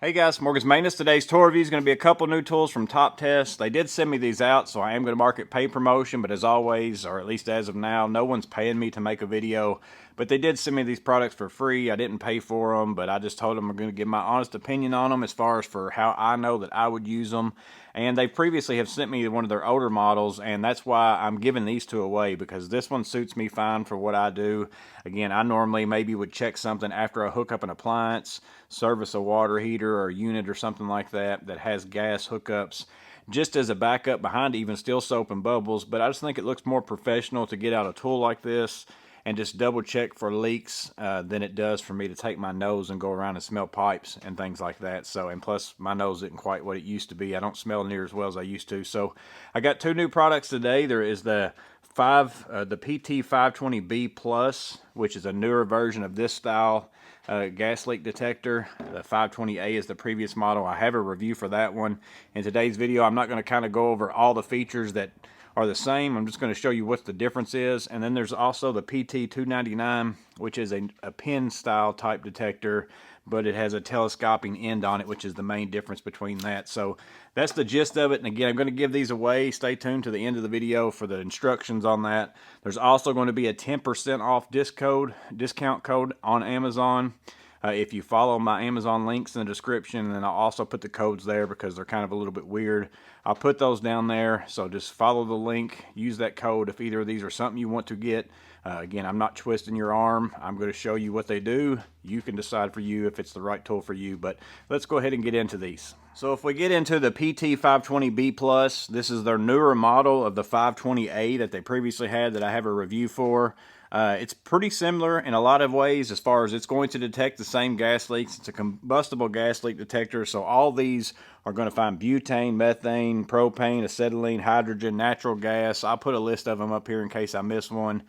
Hey guys, Morgan's Maintenance. Today's tour review is going to be a couple new tools from TopTes. They did send me these out, so I am going to market pay promotion, but as always, or at least as of now, no one's paying me to make a video. But they did send me these products for free. I didn't pay for them, but I just told them I'm going to give my honest opinion on them as far as for how I know that I would use them. And they previously have sent me one of their older models, and that's why I'm giving these two away, because this one suits me fine for what I do. Again, I normally maybe would check something after I hook up an appliance, service a water heater or a unit or something like that that has gas hookups, just as a backup behind even Steel Soap and Bubbles. But I just think it looks more professional to get out a tool like this and just double check for leaks than it does for me to take my nose and go around and smell pipes and things like that. So, and plus my nose isn't quite what it used to be. I don't smell near as well as I used to. So I got two new products today. There is the PT520B Plus, which is a newer version of this style gas leak detector. The 520A is the previous model. I have a review for that one. In today's video, I'm not going to kind of go over all the features that are the same. I'm just going to show you what the difference is. And then there's also the PT299, which is a pin style type detector, but it has a telescoping end on it, which is the main difference between that. So that's the gist of it. And again, I'm going to give these away. Stay tuned to the end of the video for the instructions on that. There's also going to be a 10% off discount code on Amazon. If you follow my Amazon links in the description, and then I'll also put the codes there because they're kind of a little bit weird. I'll put those down there, so just follow the link, use that code if either of these are something you want to get. Again, I'm not twisting your arm. I'm going to show you what they do. You can decide for you if it's the right tool for you, but let's go ahead and get into these. So if we get into the PT520B Plus, this is their newer model of the 520A that they previously had that I have a review for. It's pretty similar in a lot of ways as far as it's going to detect the same gas leaks. It's a combustible gas leak detector, so all these are going to find butane, methane, propane, acetylene, hydrogen, natural gas. I'll put a list of them up here in case I miss one.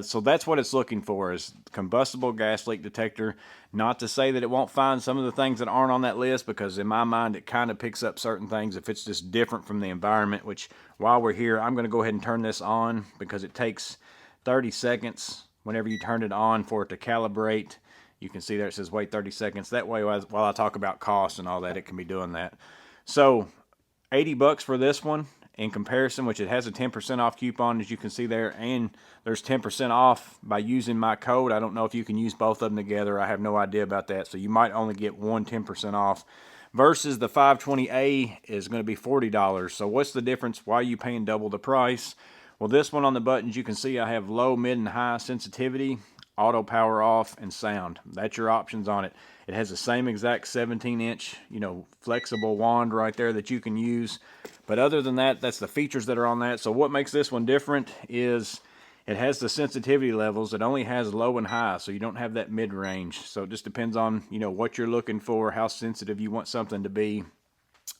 So that's what it's looking for, is combustible gas leak detector. Not to say that it won't find some of the things that aren't on that list, because in my mind it kind of picks up certain things if it's just different from the environment, which while we're here, I'm going to go ahead and turn this on because it takes 30 seconds whenever you turn it on for it to calibrate. You can see there it says wait 30 seconds. That way, while I talk about cost and all that, it can be doing that. So 80 bucks for this one in comparison, which it has a 10% off coupon, as you can see there, and there's 10% off by using my code. I don't know if you can use both of them together. I have no idea about that, so you might only get one 10% off, versus the 520A is going to be $40. So what's the difference? Why are you paying double the price? Well, this one on the buttons, you can see I have low, mid, and high sensitivity, auto power off, and sound. That's your options on it. It has the same exact 17-inch, flexible wand right there that you can use. But other than that, that's the features that are on that. So what makes this one different is it has the sensitivity levels. It only has low and high, so you don't have that mid-range. So it just depends on, what you're looking for, how sensitive you want something to be.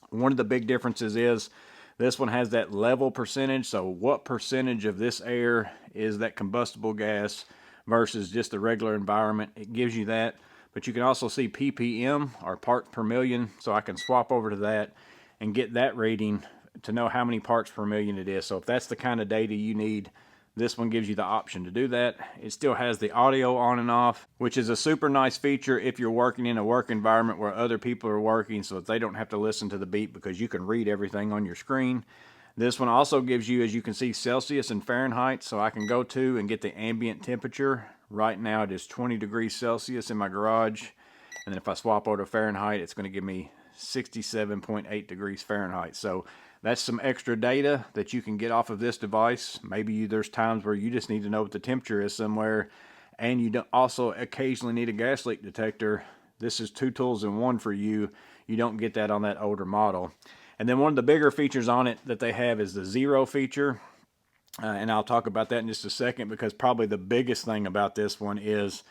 One of the big differences is this one has that level percentage. So what percentage of this air is that combustible gas versus just the regular environment? It gives you that. But you can also see ppm, or parts per million. So I can swap over to that and get that reading to know how many parts per million it is. So if that's the kind of data you need, this one gives you the option to do that. It still has the audio on and off, which is a super nice feature if you're working in a work environment where other people are working, so that they don't have to listen to the beep, because you can read everything on your screen. This one also gives you, as you can see, Celsius and Fahrenheit, so I can go to and get the ambient temperature. Right now it is 20 degrees Celsius in my garage, and then if I swap over to Fahrenheit, it's going to give me 67.8 degrees Fahrenheit. So that's some extra data that you can get off of this device. Maybe there's times where you just need to know what the temperature is somewhere, and you don't also occasionally need a gas leak detector. This is two tools in one for you. You don't get that on that older model. And then one of the bigger features on it that they have is the zero feature. And I'll talk about that in just a second, because probably the biggest thing about this one is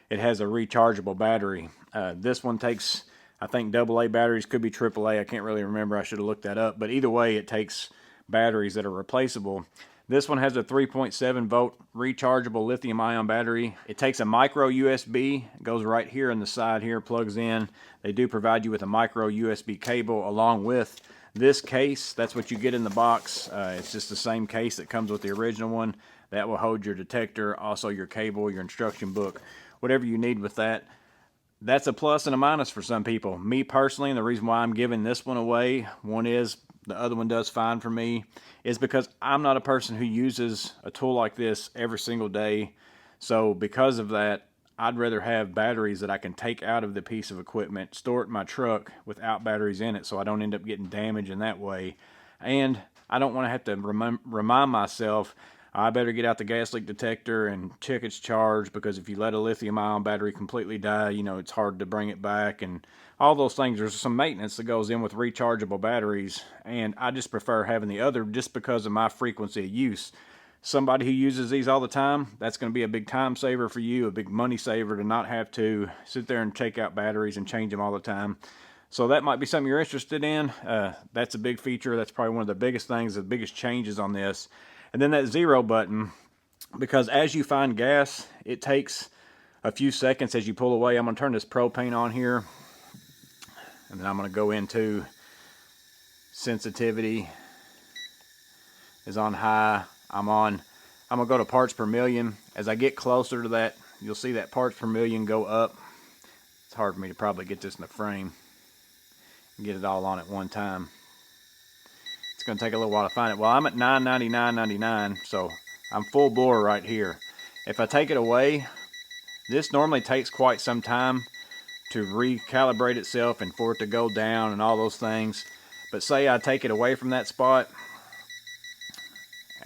it has a rechargeable battery. This one takes, I think, AA batteries, could be AAA. I can't really remember. I should have looked that up. But either way, it takes batteries that are replaceable. This one has a 3.7 volt rechargeable lithium ion battery. It takes a micro USB, goes right here in the side here, plugs in. They do provide you with a micro USB cable along with this case. That's what you get in the box. It's just the same case that comes with the original one. That will hold your detector, also your cable, your instruction book, whatever you need with that. that's a plus and a minus for some people. Me personally, and the reason why I'm giving this one away, one is the other one does fine for me, is because I'm not a person who uses a tool like this every single day. So because of that, I'd rather have batteries that I can take out of the piece of equipment, store it in my truck without batteries in it, so I don't end up getting damage in that way. And I don't want to have to remind myself, I better get out the gas leak detector and check its charge, because if you let a lithium ion battery completely die, you know, it's hard to bring it back and all those things. There's some maintenance that goes in with rechargeable batteries, and I just prefer having the other just because of my frequency of use. Somebody who uses these all the time, that's going to be a big time saver for you, a big money saver to not have to sit there and take out batteries and change them all the time. So that might be something you're interested in. That's a big feature. That's probably one of the biggest things, the biggest changes on this. And then that zero button, because as you find gas, it takes a few seconds as you pull away. I'm going to turn this propane on here, and then I'm going to go into sensitivity is on high. I'm going to go to parts per million. As I get closer to that, you'll see that parts per million go up. It's hard for me to probably get this in the frame and get it all on at one time. It's going to take a little while to find it. Well, I'm at 999.99, so I'm full bore right here. If I take it away, this normally takes quite some time to recalibrate itself and for it to go down and all those things. But say I take it away from that spot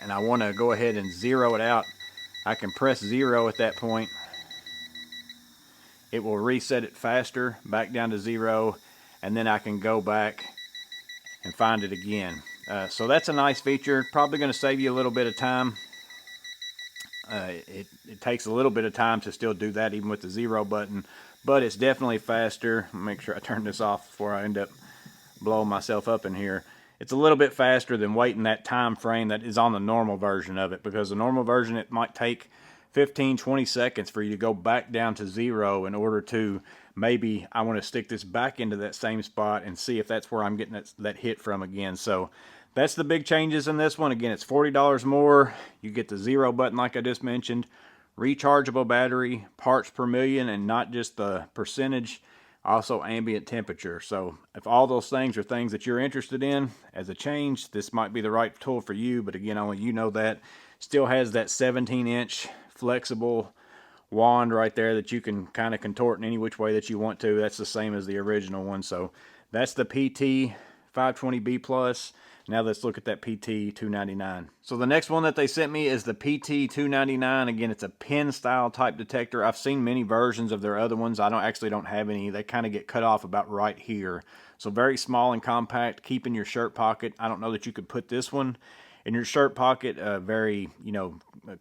and I want to go ahead and zero it out, I can press 0 at that point. It will reset it faster back down to 0, and then I can go back and find it again. So that's a nice feature. Probably going to save you a little bit of time. It takes a little bit of time to still do that even with the 0 button, but it's definitely faster. Make sure I turn this off before I end up blowing myself up in here. It's a little bit faster than waiting that time frame that is on the normal version of it, because the normal version, it might take 15-20 seconds for you to go back down to 0 in order to, maybe I want to stick this back into that same spot and see if that's where I'm getting that hit from again. So that's the big changes in this one. Again, it's $40 more. You get the 0 button like I just mentioned, rechargeable battery, parts per million, and not just the percentage, also ambient temperature. So if all those things are things that you're interested in as a change, this might be the right tool for you. But again, only you know that. Still has that 17-inch flexible wand right there that you can kind of contort in any which way that you want to. That's the same as the original one. So that's the PT520B Plus. Now let's look at that PT299. So the next one that they sent me is the PT299. Again, it's a pin style type detector. I've seen many versions of their other ones. I actually don't have any. They kind of get cut off about right here. So very small and compact, keep in your shirt pocket. I don't know that you could put this one in your shirt pocket very,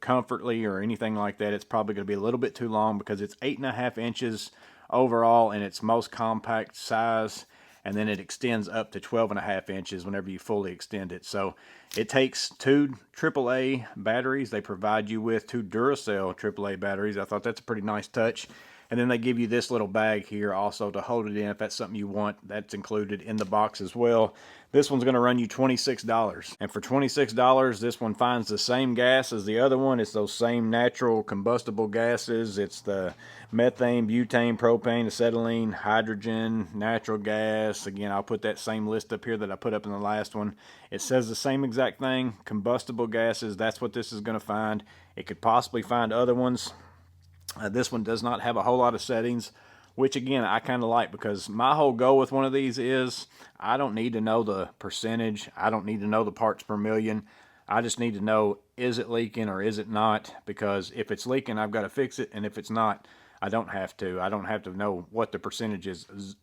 comfortably or anything like that. It's probably going to be a little bit too long, because it's 8.5 inches overall in its most compact size, and then it extends up to 12.5 inches whenever you fully extend it. So it takes 2 AAA batteries. They provide you with 2 Duracell AAA batteries. I thought that's a pretty nice touch. And then they give you this little bag here also to hold it in if that's something you want. That's included in the box as well. This one's going to run you $26. And for $26, this one finds the same gas as the other one. It's those same natural combustible gases. It's the methane, butane, propane, acetylene, hydrogen, natural gas. Again, I'll put that same list up here that I put up in the last one. It says the same exact thing, combustible gases. That's what this is going to find. It could possibly find other ones. This one does not have a whole lot of settings, which again, I kind of like, because my whole goal with one of these is I don't need to know the percentage. I don't need to know the parts per million. I just need to know, is it leaking or is it not? Because if it's leaking, I've got to fix it. And if it's not, I don't have to. I don't have to know what the percentage is.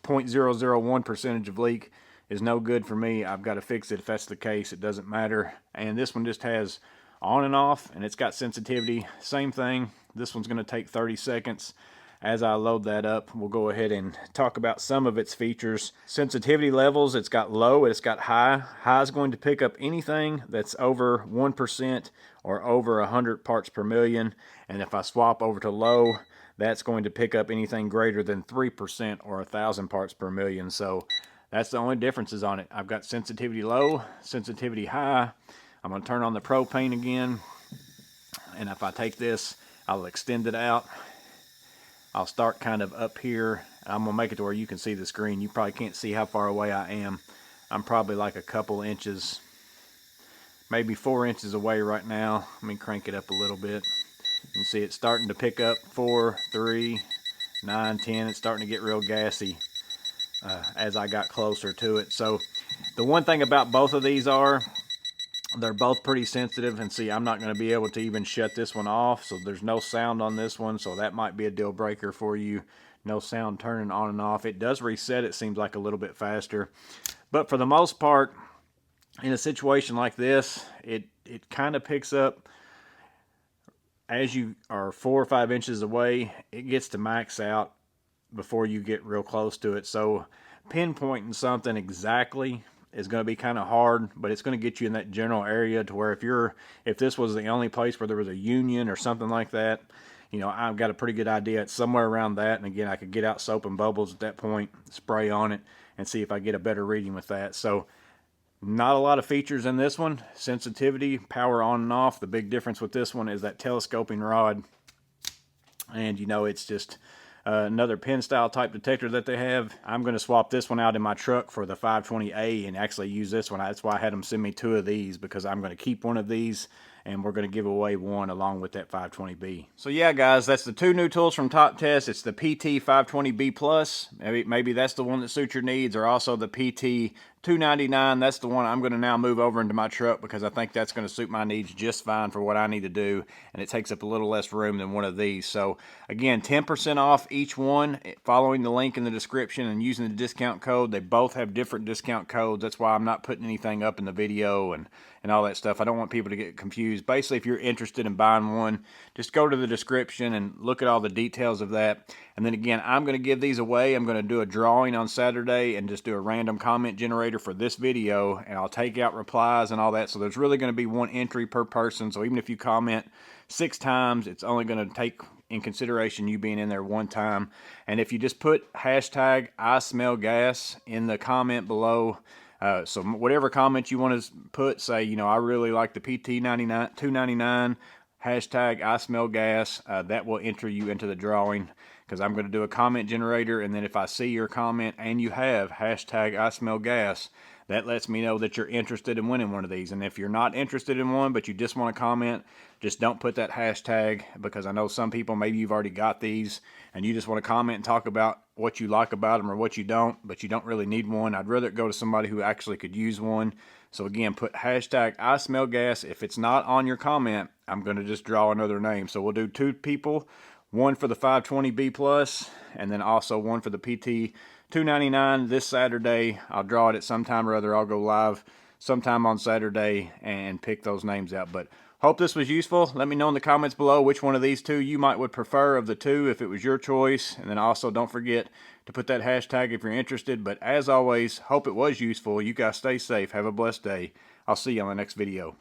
0.001 percentage of leak is no good for me. I've got to fix it if that's the case. It doesn't matter. And this one just has on and off, and it's got sensitivity. Same thing. This one's going to take 30 seconds. As I load that up, we'll go ahead and talk about some of its features. Sensitivity levels, it's got low, it's got high. High is going to pick up anything that's over 1% or over 100 parts per million. And if I swap over to low, that's going to pick up anything greater than 3% or 1,000 parts per million. So that's the only differences on it. I've got sensitivity low, sensitivity high. I'm going to turn on the propane again. And if I take this, I'll extend it out. I'll start kind of up here. I'm gonna make it to where you can see the screen. You probably can't see how far away I am. I'm probably like a couple inches, maybe 4 inches away right now. Let me crank it up a little bit. You can see it's starting to pick up 4, 3, 9, 10. It's starting to get real gassy as I got closer to it. So the one thing about both of these are they're both pretty sensitive, and see, I'm not going to be able to even shut this one off, so there's no sound on this one, so that might be a deal breaker for you. No sound turning on and off. It does reset, it seems like, a little bit faster, but for the most part, in a situation like this, it kind of picks up as you are 4 or 5 inches away. It gets to max out before you get real close to it. So pinpointing something exactly is going to be kind of hard, but it's going to get you in that general area to where if this was the only place where there was a union or something like that, you know, I've got a pretty good idea. It's somewhere around that, and again, I could get out soap and bubbles at that point, spray on it, and see if I get a better reading with that. So not a lot of features in this one. Sensitivity, power on and off. The big difference with this one is that telescoping rod, and you know, it's just another pin style type detector that they have. I'm going to swap this one out in my truck for the 520A and actually use this one. That's why I had them send me 2 of these, because I'm going to keep one of these and we're going to give away one along with that 520B. So yeah, guys, that's the 2 new tools from TopTes. It's the PT520B Plus. Maybe that's the one that suits your needs, or also the PT299. That's the one I'm going to now move over into my truck, because I think that's going to suit my needs just fine for what I need to do, and it takes up a little less room than one of these. So again, 10% off each one following the link in the description and using the discount code. They both have different discount codes. That's why I'm not putting anything up in the video and all that stuff. I don't want people to get confused. Basically, if you're interested in buying one, just go to the description and look at all the details of that. And then again, I'm going to give these away. I'm going to do a drawing on Saturday and just do a random comment generator for this video, and I'll take out replies and all that. So there's really going to be 1 entry per person. So even if you comment 6 times, it's only going to take in consideration you being in there 1 time. And if you just put hashtag I smell gas in the comment below, so whatever comment you want to put, say, you know, I really like the PT299, hashtag I smell gas, that will enter you into the drawing, because I'm going to do a comment generator, and then if I see your comment and you have hashtag I smell gas, that lets me know that you're interested in winning one of these. And if you're not interested in one, but you just want to comment, just don't put that hashtag, because I know some people, maybe you've already got these and you just want to comment and talk about what you like about them or what you don't, but you don't really need one. I'd rather it go to somebody who actually could use one. So again, put hashtag I smell gas. If it's not on your comment, I'm going to just draw another name. So we'll do 2 people, one for the 520B Plus, and then also one for the PT299 this Saturday. I'll draw it at some time or other. I'll go live sometime on Saturday and pick those names out. But hope this was useful. Let me know in the comments below which one of these 2 you would prefer of the 2 if it was your choice. And then also don't forget to put that hashtag if you're interested. But as always, hope it was useful. You guys stay safe. Have a blessed day. I'll see you on the next video.